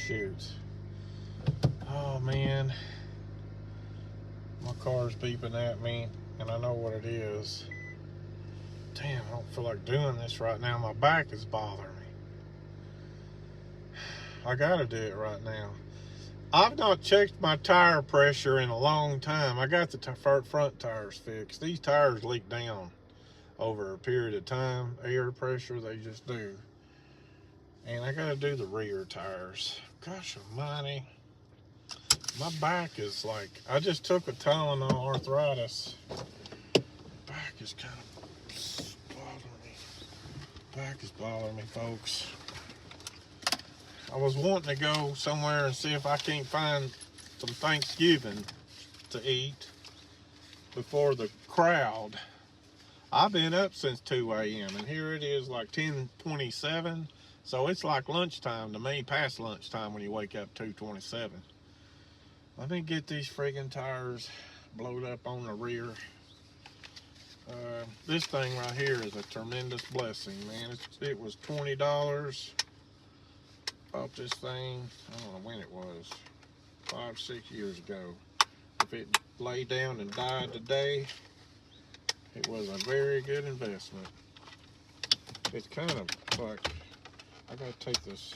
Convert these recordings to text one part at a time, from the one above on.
Shoot. Oh man, my car's beeping at me and I know what it is. Damn, I don't feel like doing this right now. My back is bothering me. I gotta do it right now. I've not checked my tire pressure in a long time. I got the front tires fixed. These tires leak down over a period of time. Air pressure, they just do. And I gotta do the rear tires. Gosh almighty. My back is like, I just took a Tylenol arthritis. Back is kind of bothering me. Back is bothering me, folks. I was wanting to go somewhere and see if I can't find some Thanksgiving to eat before the crowd. I've been up since 2 a.m. and here it is like 10:27. So it's like lunchtime to me, past lunchtime when you wake up 2:27. Let me get these friggin' tires blowed up on the rear. This thing right here is a tremendous blessing, man. It was $20. Bought this thing, I don't know when it was, 5-6 years ago. If it lay down and died today, it was a very good investment. It's kind of like, I gotta take this,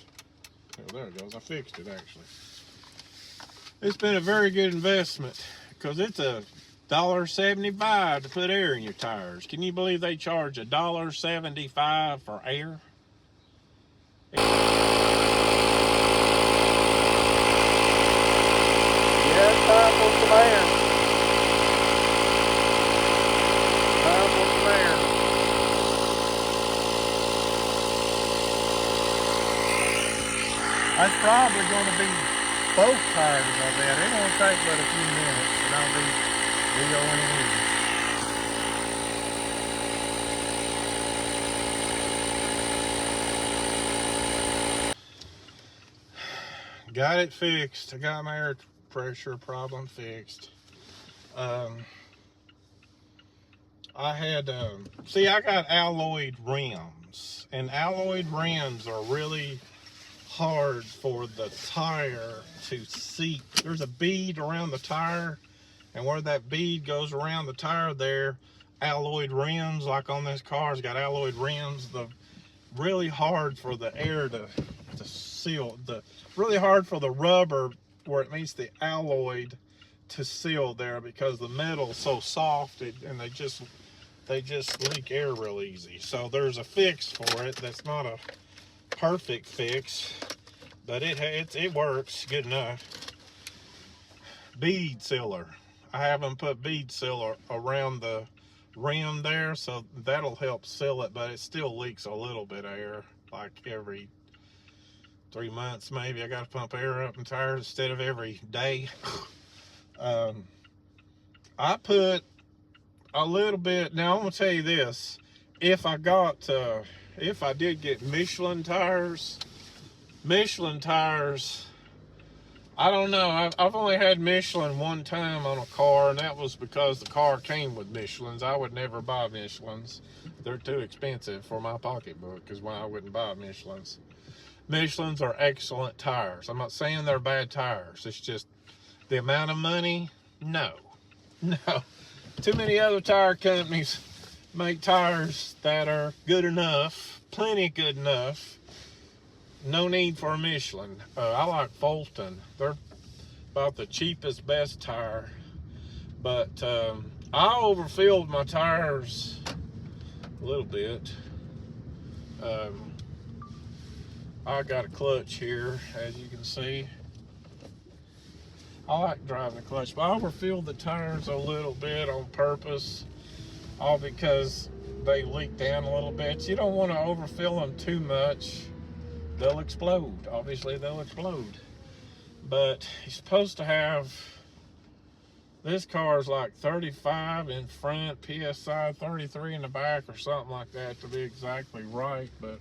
oh, there it goes, I fixed it actually. It's been a very good investment because it's a $1.75 to put air in your tires. Can you believe they charge $1.75 for air? Yes, time for some air. Time for some air. That's probably going to be both tires of that. It won't take but a few minutes and I'll be going in. Got it fixed. I got my air pressure problem fixed. I had, see, I got alloyed rims, and alloyed rims are really hard for the tire to seat. There's a bead around the tire, and where that bead goes around the tire there, alloyed rims, like on this car, has got alloyed rims. The really hard for the air to seal, really hard for the rubber where it meets the alloyed to seal there, because the metal's so soft and they just leak air real easy. So there's a fix for it that's not a perfect fix, but it works good enough. Bead sealer. I haven't put bead sealer around the rim there, so that'll help seal it, but it still leaks a little bit of air, like every 3 months maybe. I got to pump air up in tires instead of every day. I put a little bit. Now I'm gonna tell you this: if I did get Michelin tires, I don't know. I've only had Michelin one time on a car, and that was because the car came with Michelins. I would never buy Michelins. They're too expensive for my pocketbook, because I wouldn't buy Michelins. Michelins are excellent tires. I'm not saying they're bad tires. It's just the amount of money. No. Too many other tire companies make tires that are good enough, plenty good enough. No need for a Michelin. I like Fulton. They're about the cheapest, best tire But I overfilled my tires a little bit. I got a clutch here, as you can see. I like driving the clutch, but I overfilled the tires a little bit on purpose, all because they leak down a little bit. You don't want to overfill them too much. They'll explode. Obviously, they'll explode. But you're supposed to have, this car is like 35 in front, PSI 33 in the back or something like that to be exactly right. But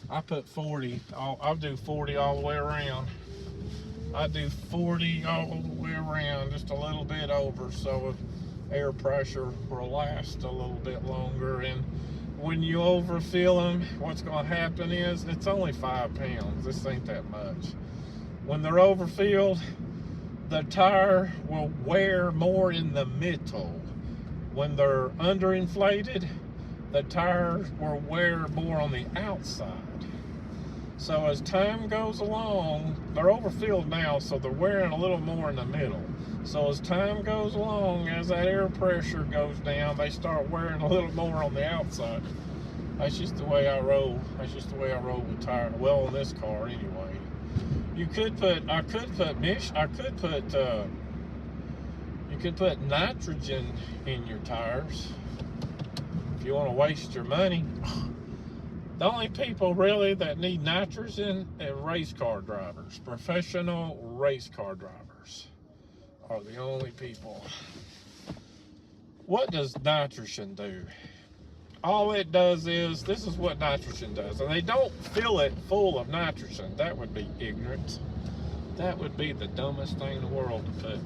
I put 40. I'll do 40 all the way around. I do 40 all the way around, just a little bit over, so air pressure will last a little bit longer. And when you overfill them, what's going to happen is, it's only 5 pounds. This ain't that much. When they're overfilled, the tire will wear more in the middle. When they're underinflated, the tires will wear more on the outside. So as time goes along, they're overfilled now, so they're wearing a little more in the middle. So as time goes along, as that air pressure goes down, they start wearing a little more on the outside. That's just the way I roll. That's just the way I roll with tire. Well, in this car anyway. You could put, you could put nitrogen in your tires if you want to waste your money. The only people really that need nitrogen are race car drivers. Professional race car drivers are the only people. What does nitrogen do? All it does is, this is what nitrogen does. And they don't fill it full of nitrogen. That would be ignorant. That would be the dumbest thing in the world, to put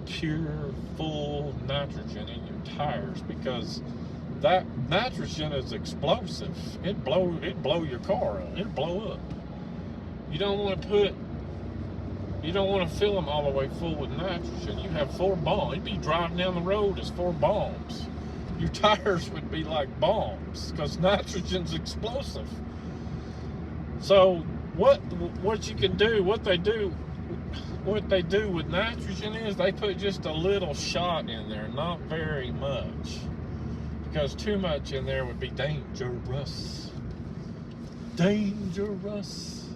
pure, full nitrogen in your tires, because that nitrogen is explosive. It'd blow your car up. It'd blow up. You don't want to fill them all the way full with nitrogen. You have 4 bombs. You'd be driving down the road as 4 bombs. Your tires would be like bombs, because nitrogen's explosive. So what you can do, what they do with nitrogen is, they put just a little shot in there, not very much. Because too much in there would be dangerous. Dangerous.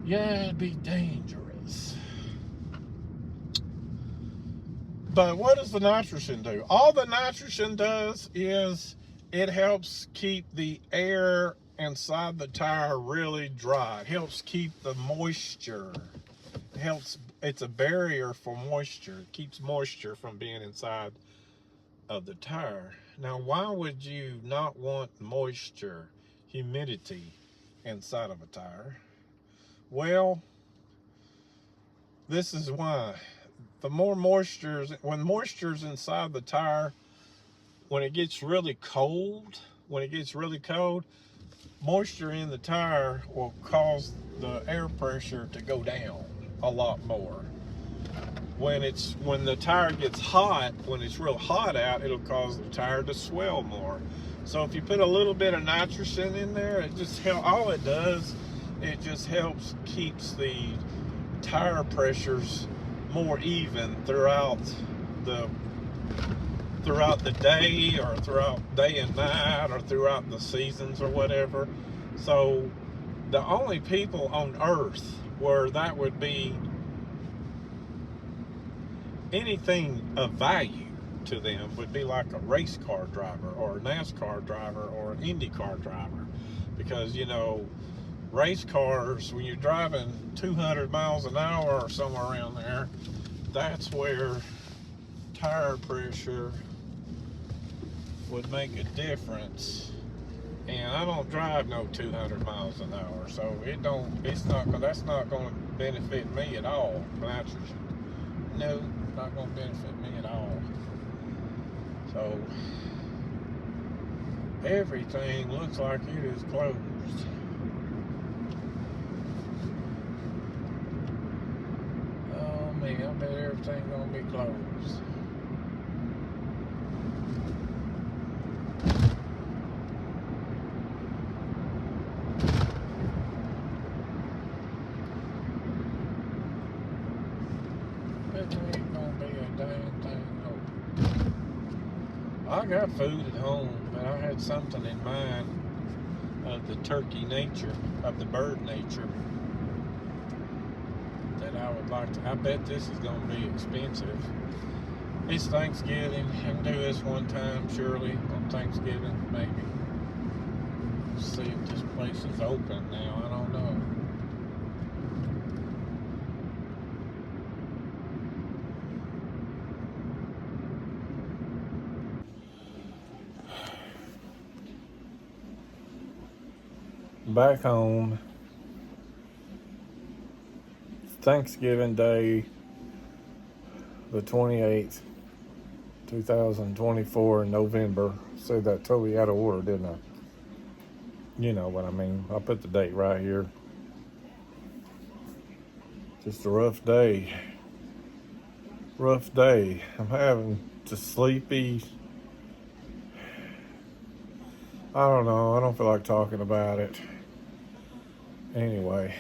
Yeah, it'd be dangerous. But what does the nitrogen do? All the nitrogen does is it helps keep the air inside the tire really dry. It helps keep the moisture. It's a barrier for moisture. It keeps moisture from being inside of the tire. Now, why would you not want moisture, humidity inside of a tire? Well, this is why. The more when moisture's inside the tire, when it gets really cold, moisture in the tire will cause the air pressure to go down a lot more. When the tire gets hot, when it's real hot out, it'll cause the tire to swell more. So if you put a little bit of nitrogen in there, it just all it does, it just keeps the tire pressures more even throughout the day, or throughout day and night, or throughout the seasons or whatever. So the only people on earth where that would be anything of value to them would be like a race car driver, or a NASCAR driver, or an IndyCar driver. Because, race cars, when you're driving 200 miles an hour or somewhere around there, that's where tire pressure would make a difference. And I don't drive no 200 miles an hour, so that's not going to benefit me at all. Nitrogen, no, not going to benefit me at all. So everything looks like it is closed. Oh man, I bet everything's going to be closed. It ain't gonna dang thing open. I got food at home, but I had something in mind of the turkey nature, of the bird nature, that I would like to. I bet this is going to be expensive. It's Thanksgiving. I can do this one time, surely, on Thanksgiving, maybe. See if this place is open now. I don't know. Back home, Thanksgiving Day, the 28th, 2024 in November. Said that totally out of order, didn't I? You know what I mean. I'll put the date right here. Just a rough day. Rough day. I'm having just sleepy. I don't know. I don't feel like talking about it. Anyway.